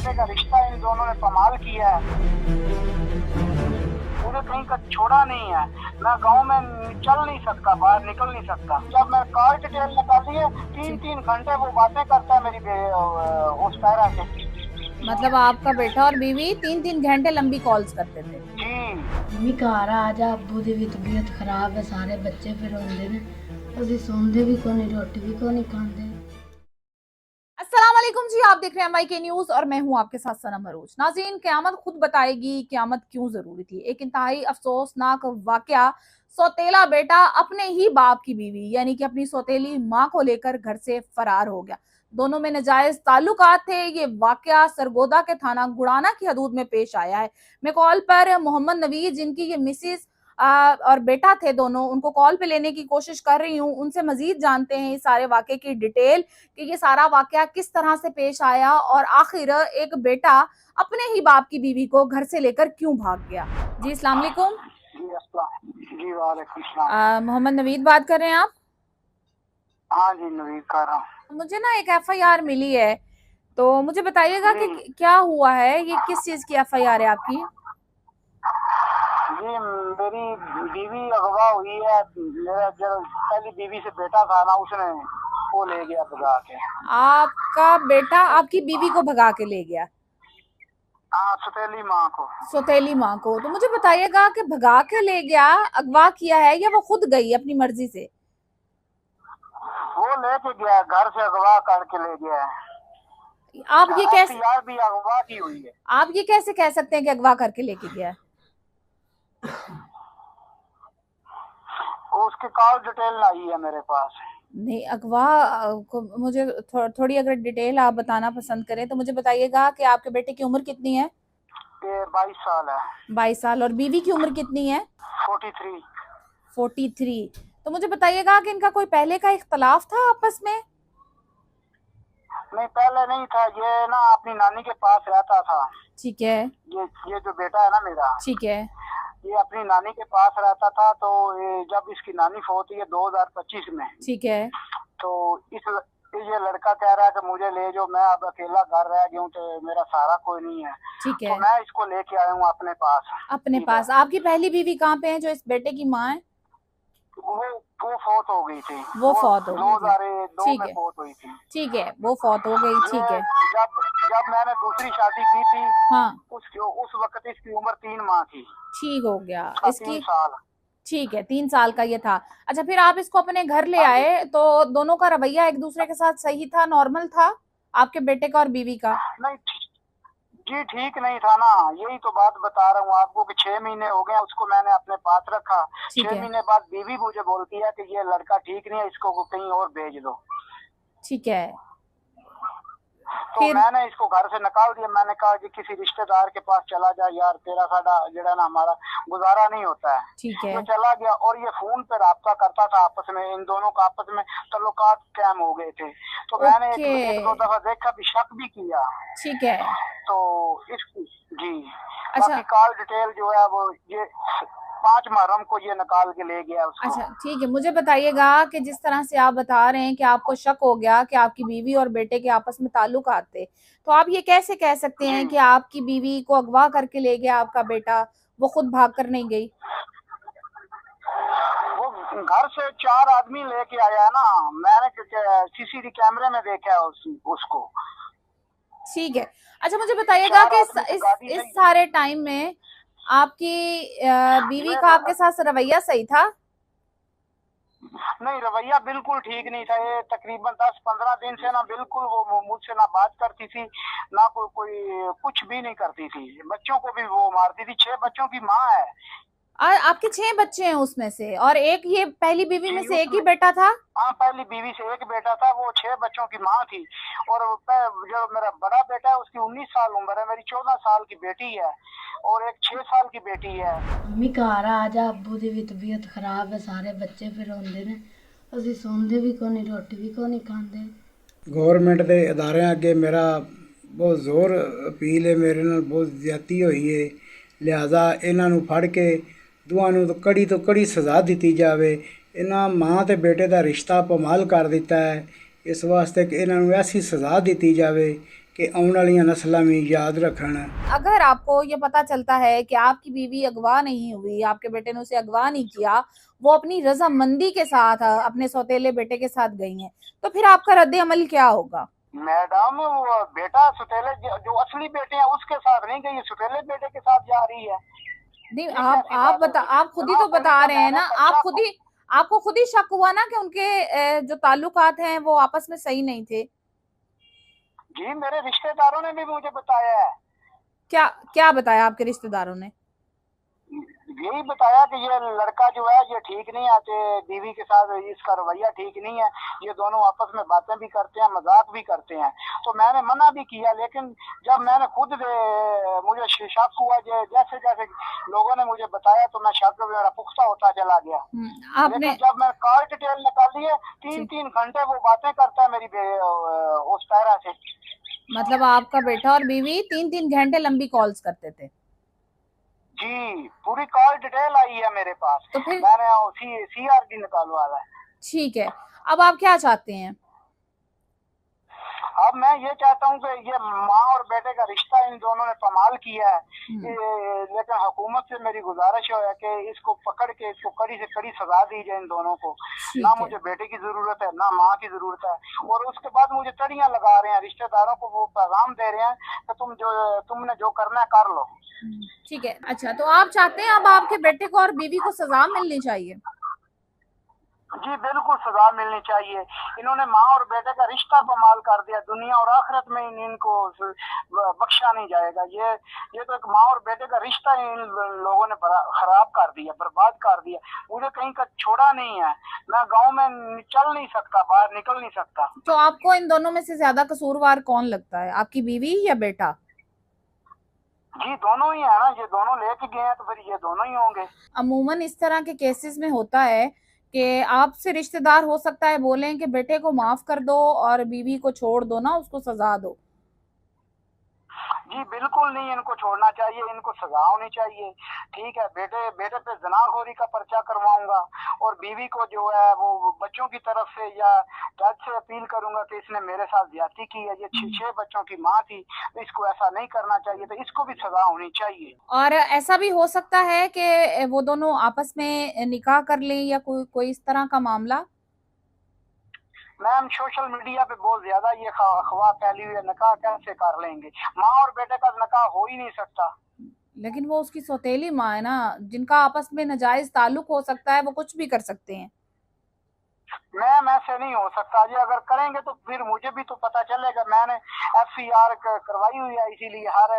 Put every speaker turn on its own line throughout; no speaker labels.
बेटे का रिश्ता इन दोनों ने कमाल किया है। मुझे कहीं का छोड़ा नहीं है, मैं गांव में चल नहीं सकता, बाहर निकल नहीं सकता। जब मैं कॉल डिटेल निकाली है, 3-3 घंटे वो बातें करता है मेरी उस पैरा से।
मतलब आपका बेटा और बीवी 3-3 घंटे लंबी कॉल्स करते थे?
जी
मम्मी घर आ जा, अब्बू दी भी तबीयत खराब है, सारे बच्चे फिर रोंदे ने, ਅਸੀਂ ਸੌਂਦੇ भी कोनी, रोटी भी कोनी खांदे।
अस्सलाम वालेकुम जी, आप देख रहे हैं MIK न्यूज और मैं हूं आपके साथ सनम मरूज। नाज़रीन, क़यामत खुद बताएगी क़यामत क्यों जरूरी थी। एक इंतहाई अफसोसनाक वाकया, सौतेला बेटा अपने ही बाप की बीवी यानी कि अपनी सौतेली मां को लेकर घर से फरार हो गया। दोनों में नाजायज ताल्लुकात थे। ये वाकया सरगोदा के थाना गुड़ाना की हदूद में पेश आया है। मैं कॉल पर मोहम्मद नवीद, जिनकी ये मिसिस और बेटा थे दोनों, उनको कॉल पे लेने की कोशिश कर रही हूँ। उनसे मजीद जानते हैं इस सारे वाकये की डिटेल कि ये सारा वाकया किस तरह से पेश आया और आखिर एक बेटा अपने ही बाप की बीवी को घर से लेकर क्यों भाग गया। जी अस्सलाम वालेकुम।
जी वालेकुम सलाम।
मोहम्मद नवीद बात कर रहे हैं आप?
हाँ जी, नवीद कर रहा हूँ।
मुझे ना एक FIR मिली है, तो मुझे बताइएगा कि क्या हुआ है, ये किस चीज की FIR है आपकी?
जी मेरी बीवी अगवा हुई है। मेरा जो पहली बीवी से बेटा था ना, उसने वो ले गया भगा के।
आपका बेटा आपकी बीवी को भगा के ले गया?
हाँ, सौतेली माँ को।
सौतेली माँ को। तो मुझे बताइएगा कि भगा के ले गया, अगवा किया है या वो खुद गई अपनी मर्जी से?
वो लेके गया, घर से अगवा करके ले गया है।
आप ये कैसे
यार भी अगवा की हुई है।
आप ये कैसे कह सकते हैं कि अगवा करके लेके गया है?
उसकी कॉल डिटेल आई है मेरे पास।
नहीं, अगवा को मुझे थोड़ी अगर डिटेल आप बताना पसंद करें तो मुझे बताइएगा कि आपके बेटे की उम्र कितनी है?
ये 22 साल है।
22 साल। और बीवी की उम्र कितनी है?
43।
43। तो मुझे बताइएगा कि इनका कोई पहले का इख्तलाफ था आपस में?
नहीं, पहले नहीं था। ये ना अपनी नानी के पास रहता था।
ठीक है।
ये जो बेटा है ना मेरा,
ठीक है।
ये अपनी नानी के पास रहता था। तो जब इसकी नानी फोत हुई है 2025 में,
ठीक है।
तो ये लड़का कह रहा है कि मुझे ले जाओ, मैं अब अकेला घर रह गया हूँ, तो मेरा सहारा कोई नहीं है।
ठीक है।
तो मैं इसको लेके आया हूँ अपने पास।
अपने पास। आपकी पहली बीवी कहाँ पे है जो इस बेटे की माँ है?
वो फोत हो गई थी।
वो फौत हो गई थी।
2002
ठीक
में
है।
फोत हुई थी।
ठीक है, वो फौत हो गई। ठीक है।
जब जब मैंने दूसरी शादी की थी,
हाँ,
उस वक्त इसकी उम्र 3 माह थी।
ठीक हो गया। इसकी
3 साल।
ठीक है, 3 साल का ये था। अच्छा, फिर आप इसको अपने घर ले आए तो दोनों का रवैया एक दूसरे के साथ सही था, नॉर्मल था, आपके बेटे का और बीवी का?
नहीं जी, ठीक नहीं था ना। यही तो बात बता रहा हूँ आपको कि 6 महीने हो गए उसको मैंने अपने पास रखा। 6 महीने बाद बीवी मुझे बोलती है कि ये लड़का ठीक नहीं है, इसको कहीं और भेज दो।
ठीक है।
तो मैंने इसको घर से निकाल दिया। मैंने कहा कि किसी रिश्तेदार के पास चला जा यार, तेरा साडा जड़ा ना हमारा गुजारा नहीं होता है।
ठीक है।
ये चला गया और ये फोन पे राब्ता करता था आपस में। इन दोनों का आपस में ताल्लुकात कायम हो गए थे। तो मैंने एक दो दफा देखा भी, शक भी किया।
ठीक है।
तो इसकी जी
अच्छा,
बाकी कॉल डिटेल जो है वो ये 5 मुहर्रम को ये निकाल के ले गया उसको।
अच्छा ठीक है, मुझे बताइएगा कि जिस तरह से आप बता रहे हैं कि आपको शक हो गया कि आपकी बीवी और बेटे के आपस में ताल्लुकात थे, तो आप ये कैसे कह सकते हैं कि आपकी बीवी को अगवा करके ले गया आपका बेटा, वो खुद भाग कर नहीं गई?
वो घर से 4 आदमी लेके आया ना, मैंने CCTV कैमरे में देखा है उसको।
ठीक है। अच्छा, मुझे बताइएगा कि इस सारे टाइम में आपकी बीवी का आपके साथ रवैया सही था?
नहीं, रवैया बिल्कुल ठीक नहीं था। ये तकरीबन 10-15 दिन से ना बिल्कुल वो मुझसे ना बात करती थी, ना कोई कुछ भी नहीं करती थी। बच्चों को भी वो मारती थी। 6 बच्चों की माँ है।
और आपके 6 बच्चे हैं उसमें से, और एक ये पहली बीवी में से एक ही बेटा था?
हाँ, पहली बीवी से एक बेटा था। वो 6 बच्चों की माँ थी। और जो मेरा बड़ा बेटा है उसकी 19 साल उम्र है। मेरी 14 साल की बेटी है और एक 6 साल की बेटी है।
मम्मी घर आ जा, अब्बू दी भी तबीयत खराब है, सारे बच्चे फिर रोंदे ने, ਅਸੀਂ ਸੌਂਦੇ भी कोनी, रोटी भी कोनी खांदे।
गौरमेंट के अदारे अगे मेरा बहुत जोर अपील है, मेरे नाल बहुत ज्यादती हुई है, लिहाजा इन्हों फड़ के दोवां तो कड़ी सज़ा दी जाए। इन्हां माँ ते बेटे का रिश्ता पमाल कर दिता है। इस वास्ते कि इन्हों ऐसी सज़ा दी जाए कि आने वाली नस्लां भी याद रखन।
अगर आपको ये पता चलता है कि आपकी बीवी अगवा नहीं हुई, आपके बेटे ने उसे अगवा नहीं किया, वो अपनी रजामंदी के साथ अपने सौतेले बेटे के साथ गई हैं, तो फिर आपका रद्द अमल क्या होगा?
मैडम वो बेटा सुतेले जो असली बेटे हैं उसके साथ नहीं गई, सुतेले बेटे के साथ जा रही है।
नहीं,
ये कैसी बात है?
आप खुद ही तो बता रहे हैं ना, आपको खुद ही शक हुआ ना कि उनके जो ताल्लुकात हैं वो आपस में सही नहीं थे।
जी मेरे रिश्तेदारों ने भी मुझे बताया है।
क्या क्या बताया आपके रिश्तेदारों ने?
यही बताया कि ये लड़का जो है ये ठीक नहीं आते, बीवी के साथ इसका रवैया ठीक नहीं है, ये दोनों आपस में बातें भी करते हैं, मजाक भी करते हैं। तो मैंने मना भी किया, लेकिन जब मैंने खुद मुझे शक हुआ, जैसे जैसे लोगों ने मुझे बताया तो मैं शक मेरा पुख्ता होता चला गया।
आपने
लेकिन जब मैं कॉल डिटेल निकाली है, 3-3 घंटे वो बातें करता है मेरी उस पैरा से।
मतलब आपका बेटा और बीवी 3-3 घंटे लंबी कॉल्स करते थे?
जी पूरी कॉल डिटेल आई है मेरे पास,
तो फिर
मैंने CRD निकालवा है।
ठीक है, अब आप क्या चाहते हैं?
अब मैं ये चाहता हूँ कि ये माँ और बेटे का रिश्ता इन दोनों ने कमाल किया है, लेकिन हुकूमत से मेरी गुजारिश है कि इसको पकड़ के इसको कड़ी से कड़ी सजा दी जाए इन दोनों को। ना मुझे बेटे की जरूरत है ना माँ की जरूरत है। और उसके बाद मुझे तड़ियां लगा रहे हैं, रिश्तेदारों को वो पैगाम दे रहे हैं कि तुमने जो करना है कर लो।
ठीक है, अच्छा तो आप चाहते हैं अब आपके बेटे को और बीवी को सजा मिलनी चाहिए?
जी बिल्कुल सजा मिलनी चाहिए। इन्होंने माँ और बेटे का रिश्ता कमाल कर दिया, दुनिया और आखिरत में इनको बख्शा नहीं जाएगा। ये तो एक माँ और बेटे का रिश्ता इन लोगों ने खराब कर दिया, बर्बाद कर दिया। मुझे कहीं का छोड़ा नहीं है, मैं गांव में चल नहीं सकता, बाहर निकल नहीं सकता।
तो आपको इन दोनों में से ज्यादा कसूरवार कौन लगता है, आपकी बीवी या बेटा?
जी दोनों ही है ना, ये दोनों लेके गए हैं तो फिर ये दोनों ही होंगे।
अमूमन इस तरह के केसेस में होता है कि आपसे रिश्तेदार हो सकता है बोलें कि बेटे को माफ कर दो और बीवी को छोड़ दो ना, उसको सजा दो।
जी बिल्कुल नहीं, इनको छोड़ना चाहिए, इनको सजा होनी चाहिए। ठीक है, बेटे पे जनाखोरी का पर्चा करवाऊंगा और बीवी को जो है वो बच्चों की तरफ से या जज से अपील करूंगा कि इसने मेरे साथ ज्यादती की है, ये 6 बच्चों की माँ थी, तो इसको ऐसा नहीं करना चाहिए, तो इसको भी सजा होनी चाहिए।
और ऐसा भी हो सकता है कि वो दोनों आपस में निकाह कर लें या कोई इस तरह का मामला?
मैम सोशल मीडिया पे बहुत ज्यादा ये अफवाह फैली हुई है, निकाह कैसे कर लेंगे, माँ और बेटे का निकाह हो ही नहीं सकता।
लेकिन वो उसकी सौतेली माँ है ना, जिनका आपस में नाजायज ताल्लुक हो सकता है, वो कुछ भी कर सकते हैं।
मैम ऐसे नहीं हो सकता जी, अगर करेंगे तो फिर मुझे भी तो पता चलेगा। मैंने FCR करवाई हुई है, इसीलिए हर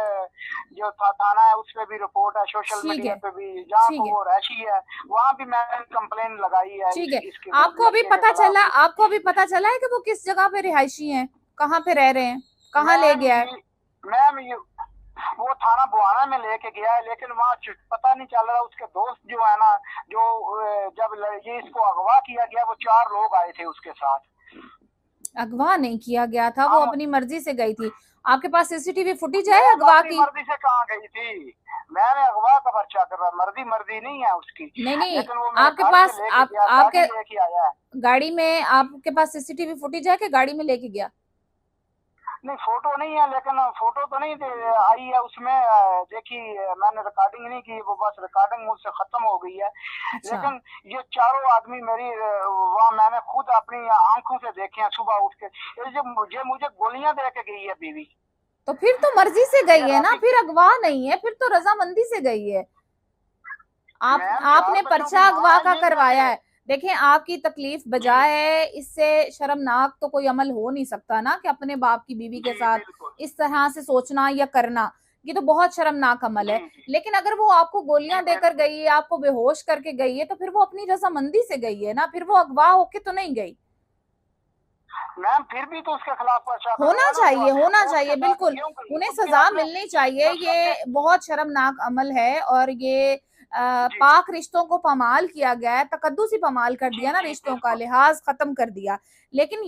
जो थाना है उस पे भी रिपोर्ट है, सोशल मीडिया पे भी, जहाँ को वो रहशी है वहाँ भी मैंने कंप्लेन लगाई है।
ठीक है, आपको अभी पता चला है कि वो किस जगह पे रिहायशी हैं, कहाँ पे रह रहे हैं, कहाँ ले गया है?
मैम वो थाना बुआना में लेके गया है, लेकिन वहाँ पता नहीं चल रहा। उसके दोस्त जो है ना, जो जब ये इसको अगवा किया गया, वो 4 लोग आए थे उसके साथ।
अगवा नहीं किया गया था, वो अपनी मर्जी से गई थी। आपके पास CCTV फुटेज है अगवा की?
मर्जी से कहाँ गई थी? मैंने अगवा का पर्चा कर रहा, मर्जी नहीं है उसकी।
नहीं, आपके पास आपके
लेके आया है
गाड़ी में, आपके पास CCTV फुटेज है कि गाड़ी में लेके गया?
नहीं फोटो नहीं है, लेकिन फोटो तो नहीं आई है उसमें। देखी मैंने रिकॉर्डिंग नहीं की, वो बस रिकॉर्डिंग मुझसे खत्म हो गई है।
अच्छा।
लेकिन ये 4 आदमी मेरी वहाँ मैंने खुद अपनी आंखों से देखे हैं सुबह उठ के। ये जो मुझे गोलियां दे के गई है बीवी।
तो फिर तो मर्जी से गई है ना, फिर अगवा नहीं है, फिर तो रजामंदी से गई है। आपने पर्चा अगवा का करवाया है। देखें, आपकी तकलीफ बजा है, इससे शर्मनाक तो कोई अमल हो नहीं सकता ना कि अपने बाप की बीवी के साथ इस तरह से सोचना या करना, ये तो बहुत शर्मनाक अमल है। लेकिन अगर वो आपको गोलियां देकर गई है, आपको बेहोश करके गई है, तो फिर वो अपनी रजामंदी से गई है ना, फिर वो अगवा होके तो नहीं गई।
मैम फिर भी तो उसके खिलाफ पर्चा
होना चाहिए बिल्कुल, उन्हें सजा मिलनी चाहिए। ये बहुत शर्मनाक अमल है और ये पाक रिश्तों को पामाल किया गया है, तकद्दुसी पामाल कर दिया ना, रिश्तों का लिहाज खत्म कर दिया। लेकिन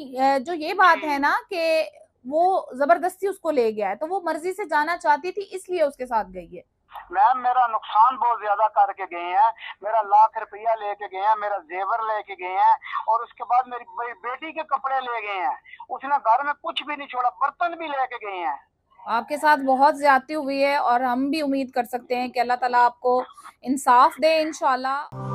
जो ये बात है ना कि वो जबरदस्ती उसको ले गया है, तो वो मर्जी से जाना चाहती थी इसलिए उसके साथ गई है।
मैम मेरा नुकसान बहुत ज्यादा करके गए हैं, मेरा लाख रुपया लेके गए हैं, मेरा जेवर लेके गए हैं, और उसके बाद मेरी बेटी के कपड़े ले गए हैं। उसने घर में कुछ भी नहीं छोड़ा, बर्तन भी लेके गए हैं।
आपके साथ बहुत ज्यादती हुई है और हम भी उम्मीद कर सकते हैं कि अल्लाह ताला आपको इंसाफ दे इंशाल्लाह।